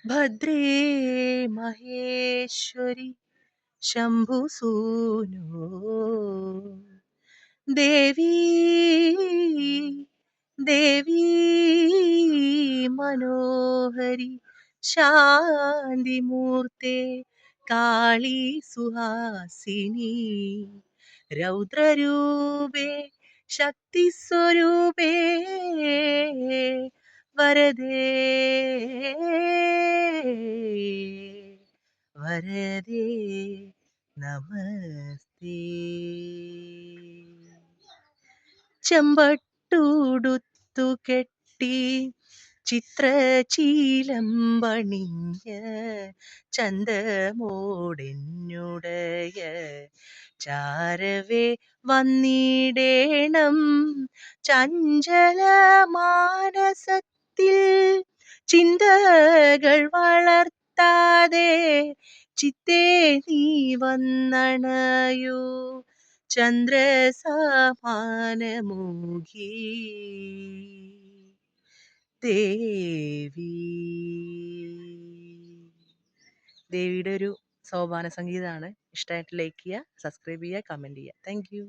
ഭദ്രേ മഹേശ്വരി ശംഭുസൂനോ ദേവീ ദേവീ മനോഹരി ശാന്തിമൂർത്തേ കാളി സുഹാസിനി രൗദ്രരൂപേ ശക്തിസ്വരൂപേ വരദേ വരദേ നമസ്തേ. ചെമ്പട്ടുടുത്തു കെട്ടി ചിത്രശീലം പണിഞ്ഞ ചന്തമോടെന്നുടയ ചാരവേ വന്നിടേണം ചഞ്ചല മാനസത്തിൽ ചിന്തകൾ വളർത്താതെ ചിത്തേ നീ വന്നണയൂ ചന്ദ്രസമാനമൂകി ദേവി. ദേവിയുടെ ഒരു സോപാന സംഗീതമാണ്. ഇഷ്ടമായിട്ട് ലൈക്ക് ചെയ്യുക, സബ്സ്ക്രൈബ് ചെയ്യുക, കമൻറ്റ് ചെയ്യുക. Thank you.